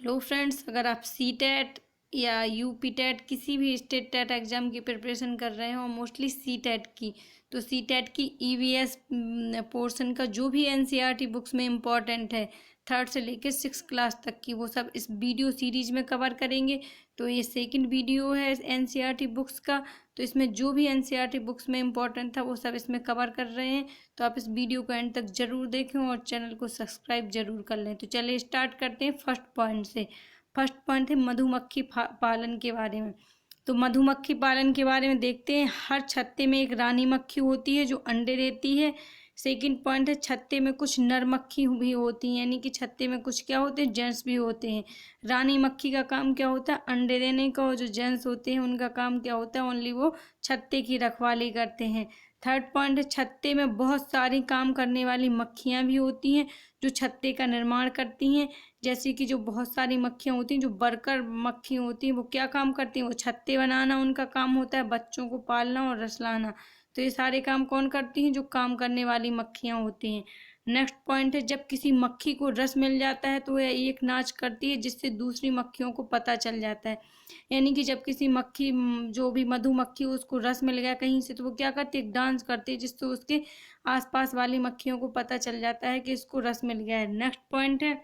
Hello friends, अगर आप C TET या यूपी टेट किसी भी स्टेट टेट एग्ज़ाम की प्रिपरेशन कर रहे हो, मोस्टली सी टेट की, तो सी टेट की ईवीएस पोर्शन का जो भी एनसीईआरटी बुक्स में इम्पॉर्टेंट है, थर्ड से लेकर 6 क्लास तक की, वो सब इस वीडियो सीरीज में कवर करेंगे। तो ये सेकंड वीडियो है एनसीईआरटी बुक्स का, तो इसमें जो भी एनसीईआरटी बुक्स में इम्पॉर्टेंट था वो सब इसमें कवर कर रहे हैं। तो आप इस वीडियो को एंड तक ज़रूर देखें और चैनल को सब्सक्राइब जरूर कर लें। तो चलिए स्टार्ट करते हैं फर्स्ट पॉइंट से। फर्स्ट पॉइंट है मधुमक्खी पालन के बारे में। तो मधुमक्खी पालन के बारे में देखते हैं। हर छत्ते में एक रानी मक्खी होती है जो अंडे देती है। सेकंड पॉइंट है छत्ते में कुछ नर मक्खी भी होती हैं, यानी कि छत्ते में कुछ क्या होते हैं, जेंट्स भी होते हैं। रानी मक्खी का काम क्या होता है, अंडे देने का, और जो जेंट्स होते हैं उनका काम क्या होता है, ओनली वो छत्ते की रखवाली करते हैं। थर्ड पॉइंट है छत्ते में बहुत सारी काम करने वाली मक्खियाँ भी होती हैं जो छत्ते का निर्माण करती हैं। जैसे कि जो बहुत सारी मक्खियाँ होती हैं, जो वर्कर मक्खी होती हैं, वो क्या काम करती हैं, वो छत्ते बनाना उनका काम होता है, बच्चों को पालना और रस लाना। तो ये सारे काम कौन करती हैं, जो काम करने वाली मक्खियाँ होती हैं। नेक्स्ट पॉइंट है जब किसी मक्खी को रस मिल जाता है तो वह एक नाच करती है जिससे दूसरी मक्खियों को पता चल जाता है। यानी कि जब किसी मक्खी जो भी मधुमक्खी उसको रस मिल गया कहीं से, तो वो क्या करती है, डांस करती है, जिससे उसके आसपास वाली मक्खियों को पता चल जाता है कि इसको रस मिल गया है। नेक्स्ट पॉइंट है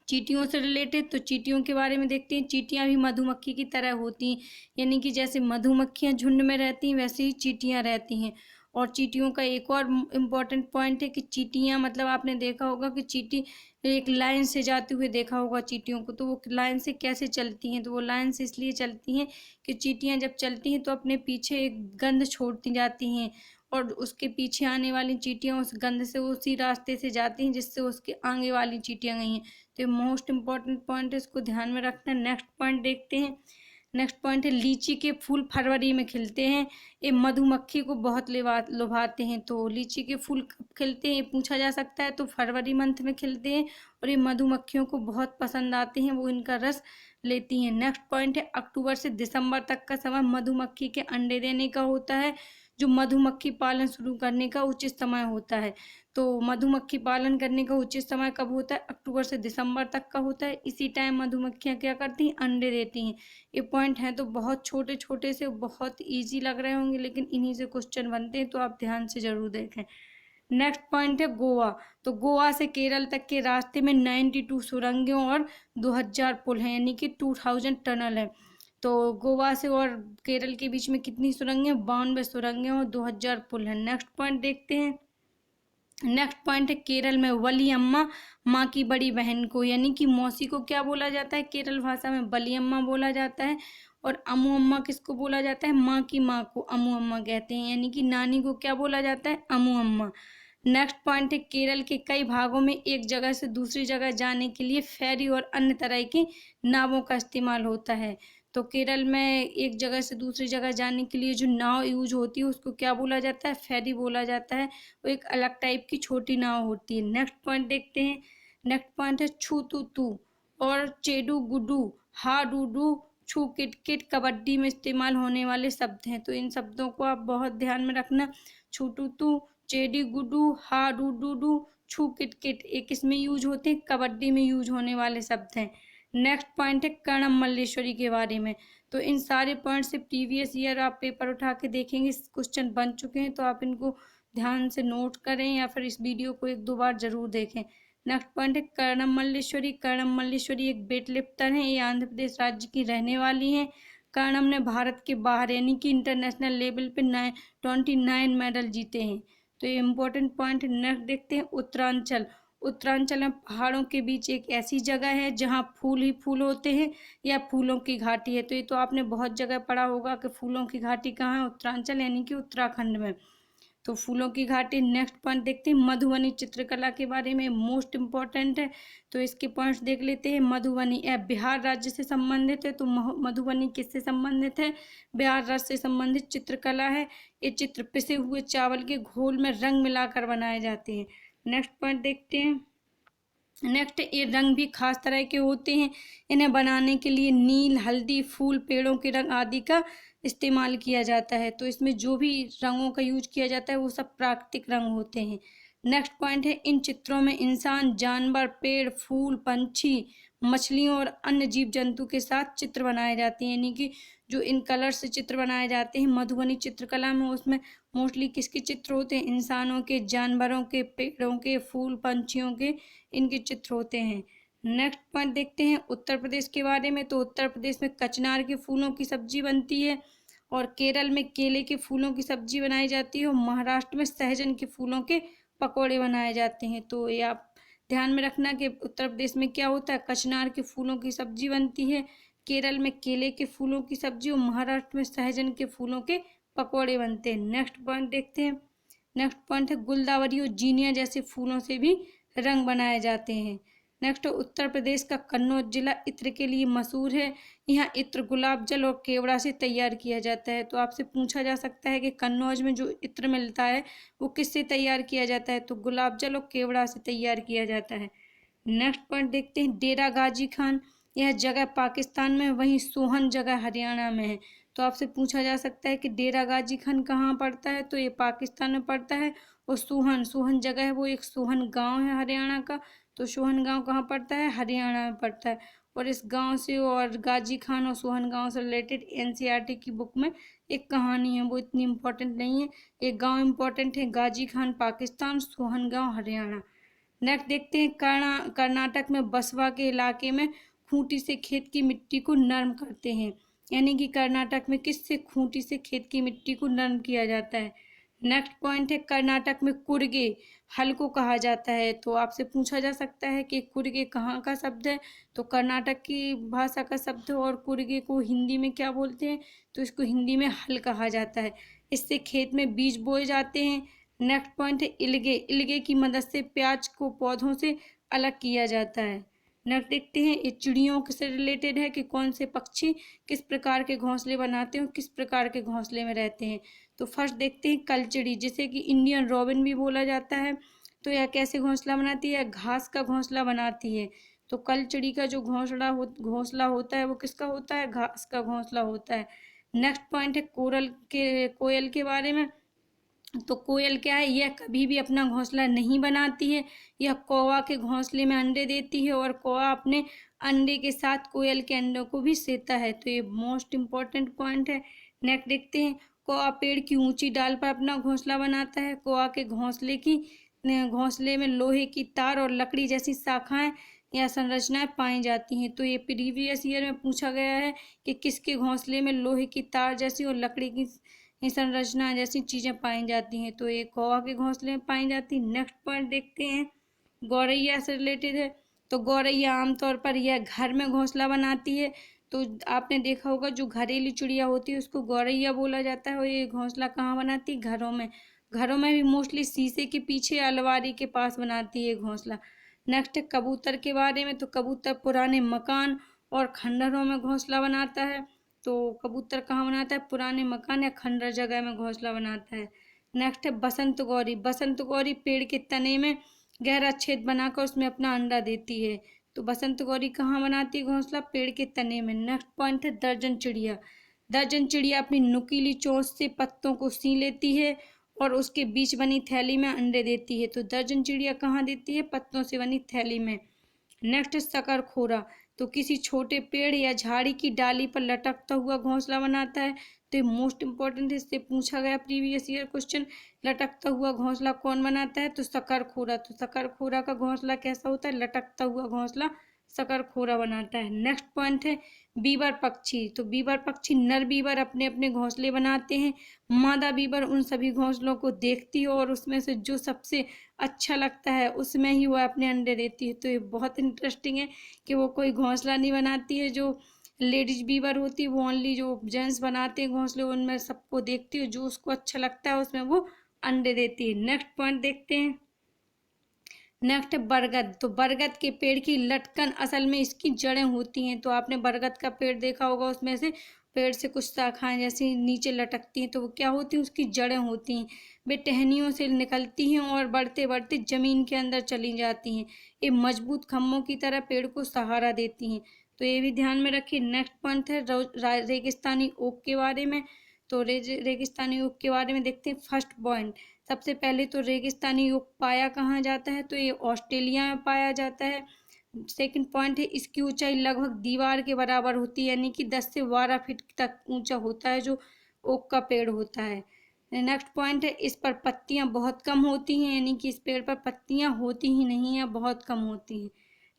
चींटियों से रिलेटेड। तो चींटियों के बारे में देखते हैं। चींटियां भी मधुमक्खी की तरह होती हैं, यानी कि जैसे मधुमक्खियां झुंड में रहती हैं वैसे ही चींटियां रहती हैं। और चींटियों का एक और इम्पॉर्टेंट पॉइंट है कि चींटियां, मतलब आपने देखा होगा कि चींटी एक लाइन से जाते हुए देखा होगा चींटियों को, तो वो लाइन से कैसे चलती हैं, तो वो लाइन से इसलिए चलती हैं कि चींटियां जब चलती हैं तो अपने पीछे एक गंध छोड़ती जाती हैं, और उसके पीछे आने वाली चींटियां उस गंध से उसी रास्ते से जाती हैं जिससे उसके आगे वाली चींटियां गई हैं। तो मोस्ट इम्पॉर्टेंट पॉइंट है, इसको ध्यान में रखना है। नेक्स्ट पॉइंट देखते हैं। नेक्स्ट पॉइंट है लीची के फूल फरवरी में खिलते हैं। ये मधुमक्खी को बहुत लुभाते हैं। तो लीची के फूल कब खिलते हैं ये पूछा जा सकता है, तो फरवरी मंथ में खिलते हैं और ये मधुमक्खियों को बहुत पसंद आते हैं, वो इनका रस लेती हैं। नेक्स्ट पॉइंट है अक्टूबर से दिसंबर तक का समय मधुमक्खी के अंडे देने का होता है, जो मधुमक्खी पालन शुरू करने का उचित समय होता है। तो मधुमक्खी पालन करने का उचित समय कब होता है, अक्टूबर से दिसंबर तक का होता है। इसी टाइम मधुमक्खियां क्या करती हैं, अंडे देती हैं। ये पॉइंट हैं तो बहुत छोटे छोटे से, बहुत इजी लग रहे होंगे, लेकिन इन्हीं से क्वेश्चन बनते हैं, तो आप ध्यान से जरूर देखें। नेक्स्ट पॉइंट है गोवा। तो गोवा से केरल तक के रास्ते में 92 सुरंगें और 2000 पुल हैं, यानी कि 2000 टनल है। तो गोवा से और केरल के बीच में कितनी सुरंगें, 92 सुरंगें और 2000 पुल हैं। नेक्स्ट पॉइंट देखते हैं। नेक्स्ट पॉइंट है केरल में वलियम्मा, माँ की बड़ी बहन को, यानी कि मौसी को क्या बोला जाता है, केरल भाषा में वलियम्मा बोला जाता है। और अमू अम्मा किसको बोला जाता है, माँ की माँ को अमू अम्मा कहते हैं, यानी कि नानी को क्या बोला जाता है, अमू अम्मा। नेक्स्ट पॉइंट है केरल के कई भागों में एक जगह से दूसरी जगह जाने के लिए फेरी और अन्य तरह की नावों का इस्तेमाल होता है। तो केरल में एक जगह से दूसरी जगह जाने के लिए जो नाव यूज होती है उसको क्या बोला जाता है, फेरी बोला जाता है। वो एक अलग टाइप की छोटी नाव होती है। नेक्स्ट पॉइंट देखते हैं। नेक्स्ट पॉइंट है छू तू तू और चेडू गुडू, हा डू छू किट किट कबड्डी में इस्तेमाल होने वाले शब्द हैं। तो इन शब्दों को आप बहुत ध्यान में रखना। छू टू तू, चेडी गुडू, हा डू छू किट किट, एक इसमें यूज होते हैं, कबड्डी में यूज होने वाले शब्द हैं। नेक्स्ट पॉइंट है कर्णम मल्लेश्वरी के बारे में। तो इन सारे पॉइंट से प्रीवियस ईयर आप पेपर उठा के देखेंगे, क्वेश्चन बन चुके हैं, तो आप इनको ध्यान से नोट करें या फिर इस वीडियो को एक दो बार जरूर देखें। नेक्स्ट पॉइंट है कर्णम मल्लेश्वरी। कर्णम मल्लेश्वरी एक वेट लिफ्टर है, ये आंध्र प्रदेश राज्य की रहने वाली हैं। कर्णम ने भारत के बाहर यानी कि इंटरनेशनल लेवल पे 29 मेडल जीते हैं। तो ये इंपॉर्टेंट पॉइंट है। नेक्स्ट देखते हैं उत्तरांचल। उत्तरांचल में पहाड़ों के बीच एक ऐसी जगह है जहाँ फूल ही फूल होते हैं या फूलों की घाटी है। तो ये तो आपने बहुत जगह पढ़ा होगा कि फूलों की घाटी कहाँ है, उत्तरांचल यानी कि उत्तराखंड में। तो फूलों की घाटी। नेक्स्ट पॉइंट देखते हैं मधुबनी चित्रकला के बारे में, मोस्ट इम्पॉर्टेंट है, तो इसके पॉइंट्स देख लेते हैं। मधुबनी बिहार राज्य से संबंधित है। तो मधुबनी किससे संबंधित है, बिहार राज्य से संबंधित चित्रकला है। ये चित्र पिसे हुए चावल के घोल में रंग मिलाकर बनाए जाते हैं। नेक्स्ट पॉइंट देखते हैं। नेक्स्ट, ये रंग भी खास तरह के होते हैं। इन्हें बनाने के लिए नील, हल्दी, फूल, पेड़ों के रंग आदि का इस्तेमाल किया जाता है। तो इसमें जो भी रंगों का यूज किया जाता है वो सब प्राकृतिक रंग होते हैं। नेक्स्ट पॉइंट है इन चित्रों में इंसान, जानवर, पेड़, फूल, पंछी, मछलियों और अन्य जीव जंतु के साथ चित्र बनाए जाते हैं, यानी कि जो इन कलर से चित्र बनाए जाते हैं मधुबनी चित्रकला में, उसमें मोस्टली किसके चित्र होते हैं? इंसानों के, जानवरों के, पेड़ों के, फूल पंछियों के, इनके चित्र होते हैं। नेक्स्ट पॉइंट देखते हैं उत्तर प्रदेश के बारे में। तो उत्तर प्रदेश में कचनार के फूलों की सब्जी बनती है, और केरल में केले के फूलों की सब्जी बनाई जाती है, और महाराष्ट्र में सहजन के फूलों के पकौड़े बनाए जाते हैं। तो ये आप ध्यान में रखना कि उत्तर प्रदेश में क्या होता है, कचनार के फूलों की सब्जी बनती है, केरल में केले के फूलों की सब्जी, और महाराष्ट्र में सहजन के फूलों के पकौड़े बनते हैं। नेक्स्ट पॉइंट देखते हैं। नेक्स्ट पॉइंट है गुलदावरी और जीनिया जैसे फूलों से भी रंग बनाए जाते हैं। नेक्स्ट उत्तर प्रदेश का कन्नौज जिला इत्र के लिए मशहूर है। यहाँ इत्र गुलाब जल और केवड़ा से तैयार किया जाता है। तो आपसे पूछा जा सकता है कि कन्नौज में जो इत्र मिलता है वो किससे तैयार किया जाता है? तो गुलाब जल और केवड़ा से तैयार किया जाता है। नेक्स्ट पॉइंट देखते हैं डेरा गाजी खान। यह जगह पाकिस्तान में, वहीं सोहन जगह हरियाणा में है। तो आपसे पूछा जा सकता है कि डेरा गाजी खान कहाँ पड़ता है? तो ये पाकिस्तान में पड़ता है। और सोहन, सोहन जगह है वो एक सोहन गांव है हरियाणा का। तो सोहन गांव कहाँ पड़ता है? हरियाणा में पड़ता है। और इस गांव से और गाजी खान और सोहन गांव से रिलेटेड एनसीईआरटी की बुक में एक कहानी है, वो इतनी इम्पोर्टेंट नहीं है। एक गांव इम्पोर्टेंट है, गाजी खान पाकिस्तान, सोहन गांव हरियाणा। नेक्स्ट देखते हैं कर्नाटक में बसवा के इलाके में खूंटी से खेत की मिट्टी को नरम करते हैं, यानी कि कर्नाटक में किससे? खूंटी से खेत की मिट्टी को नरम किया जाता है। नेक्स्ट पॉइंट है कर्नाटक में कुर्गे हल को कहा जाता है। तो आपसे पूछा जा सकता है कि कुर्गे कहाँ का शब्द है? तो कर्नाटक की भाषा का शब्द है, और कुर्गे को हिंदी में क्या बोलते हैं? तो इसको हिंदी में हल कहा जाता है। इससे खेत में बीज बोए जाते हैं। नेक्स्ट पॉइंट है इल्गे। इल्गे की मदद से प्याज को पौधों से अलग किया जाता है। नेक्स्ट देखते हैं ये चिड़ियों से रिलेटेड है कि कौन से पक्षी किस प्रकार के घोंसले बनाते हैं और किस प्रकार के घोंसले में रहते हैं। तो फर्स्ट देखते हैं कलचिड़ी, जिसे कि इंडियन रॉबिन भी बोला जाता है। तो यह कैसे घोंसला बनाती है? घास का घोंसला बनाती है। तो कलचिड़ी का जो घोंसला होता है वो किसका होता है? घास का घोंसला होता है। नेक्स्ट पॉइंट है कोयल के बारे में। तो कोयल क्या है? यह कभी भी अपना घोंसला नहीं बनाती है, यह कौवा के घोंसले में अंडे देती है, और कौवा अपने अंडे के साथ कोयल के अंडों को भी सेता है। तो ये मोस्ट इम्पॉर्टेंट पॉइंट है। नेक्स्ट देखते हैं कौवा पेड़ की ऊंची डाल पर अपना घोंसला बनाता है। कौवा के घोंसले में लोहे की तार और लकड़ी जैसी शाखाएं या संरचनाएं पाई जाती हैं। तो ये प्रीवियस ईयर में पूछा गया है कि किसके घोंसले में लोहे की तार जैसी और लकड़ी की संरचना जैसी चीजें पाई जाती हैं? तो ये कौवा के घोंसले में पाई जाती है। नेक्स्ट पॉइंट देखते हैं गौरैया से रिलेटेड है। तो गौरैया आमतौर पर यह घर में घोंसला बनाती है। तो आपने देखा होगा जो घरेलू चिड़िया होती है उसको गौरैया बोला जाता है, और ये घोंसला कहाँ बनाती है? घरों में। घरों में भी मोस्टली शीशे के पीछे अलमारी के पास बनाती है घोंसला। नेक्स्ट है कबूतर के बारे में। तो कबूतर पुराने मकान और खंडहरों में घोंसला बनाता है। तो कबूतर कहाँ बनाता है? पुराने मकान या खंडहर जगह में घोंसला बनाता है। नेक्स्ट है बसंत गौरी। बसंत गौरी पेड़ के तने में गहरा छेद बनाकर उसमें अपना अंडा देती है। तो बसंत गौरी कहाँ बनाती है घोंसला? पेड़ के तने में। नेक्स्ट पॉइंट है दर्जन चिड़िया। दर्जन चिड़िया अपनी नुकीली चोंच से पत्तों को सी लेती है और उसके बीच बनी थैली में अंडे देती है। तो दर्जन चिड़िया कहाँ देती है? पत्तों से बनी थैली में। नेक्स्ट शकरखोरा। तो किसी छोटे पेड़ या झाड़ी की डाली पर लटकता हुआ घोंसला बनाता है। तो ये मोस्ट इंपॉर्टेंट, इससे पूछा गया प्रीवियस ईयर क्वेश्चन। लटकता हुआ घोंसला कौन बनाता है? तो शकरखोरा। तो शकरखोरा का घोंसला कैसा होता है? लटकता हुआ घोंसला शकरखोरा बनाता है। नेक्स्ट पॉइंट है बीबर पक्षी। तो बीबर पक्षी, नर बीबर अपने अपने घोंसले बनाते हैं। मादा बीबर उन सभी घोंसलों को देखती है और उसमें से जो सबसे अच्छा लगता है उसमें ही वो अपने अंडे देती है। तो ये बहुत इंटरेस्टिंग है कि वो कोई घोंसला नहीं बनाती है। जो लेडीज बीवर होती है वो ओनली जो जेंट्स बनाते हैं घोंसले उनमें सबको देखती है, जो उसको अच्छा लगता है उसमें वो अंडे देती है। नेक्स्ट पॉइंट देखते हैं। नेक्स्ट है बरगद। तो बरगद के पेड़ की लटकन असल में इसकी जड़ें होती हैं। तो आपने बरगद का पेड़ देखा होगा, उसमें से पेड़ से कुछ शाखाएं जैसी नीचे लटकती हैं, तो वो क्या होती हैं? उसकी जड़ें होती हैं। वे टहनियों से निकलती हैं और बढ़ते बढ़ते जमीन के अंदर चली जाती हैं। ये मजबूत खम्भों की तरह पेड़ को सहारा देती हैं। तो ये भी ध्यान में रखिए। नेक्स्ट पॉइंट है रेगिस्तानी ओक के बारे में। तो रेगिस्तानी ओक के बारे में देखते हैं। फर्स्ट पॉइंट, सबसे पहले तो रेगिस्तानी ओक पाया कहाँ जाता है? तो ये ऑस्ट्रेलिया में पाया जाता है। सेकंड पॉइंट है, इसकी ऊंचाई लगभग दीवार के बराबर होती है, यानी कि 10 से 12 फीट तक ऊंचा होता है जो ओक का पेड़ होता है। नेक्स्ट पॉइंट है, इस पर पत्तियां बहुत कम होती हैं, यानी कि इस पेड़ पर पत्तियां होती ही नहीं है, बहुत कम होती हैं।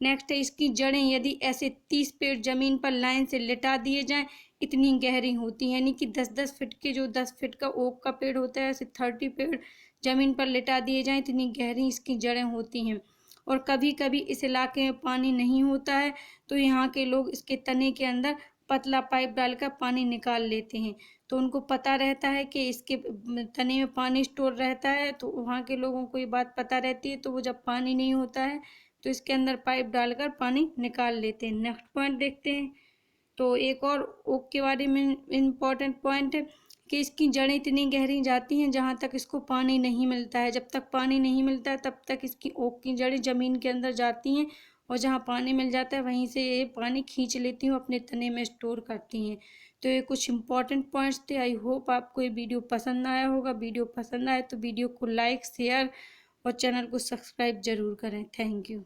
नेक्स्ट है, इसकी जड़ें यदि ऐसे 30 पेड़ जमीन पर लाइन से लिटा दिए जाएं, इतनी गहरी होती है, यानी कि 10-10 फीट के, जो 10 फीट का ओक का पेड़ होता है, ऐसे 30 पेड़ जमीन पर लिटा दिए जाएं, इतनी गहरी इसकी जड़ें होती हैं। और कभी कभी इस इलाके में पानी नहीं होता है, तो यहाँ के लोग इसके तने के अंदर पतला पाइप डालकर पानी निकाल लेते हैं। तो उनको पता रहता है कि इसके तने में पानी स्टोर रहता है, तो वहाँ के लोगों को ये बात पता रहती है, तो वो जब पानी नहीं होता है तो इसके अंदर पाइप डालकर पानी निकाल लेते हैं। नेक्स्ट पॉइंट देखते हैं। तो एक और ओक के बारे में इम्पोर्टेंट पॉइंट है कि इसकी जड़ें इतनी गहरी जाती हैं जहाँ तक इसको पानी नहीं मिलता है। जब तक पानी नहीं मिलता है तब तक इसकी ओक की जड़ें ज़मीन के अंदर जाती हैं, और जहाँ पानी मिल जाता है वहीं से ये पानी खींच लेती हैं, अपने तने में स्टोर करती हैं। तो ये कुछ इंपॉर्टेंट पॉइंट्स थे। आई होप आपको ये वीडियो पसंद आया होगा। वीडियो पसंद आए तो वीडियो को लाइक, शेयर और चैनल को सब्सक्राइब जरूर करें। Thank you.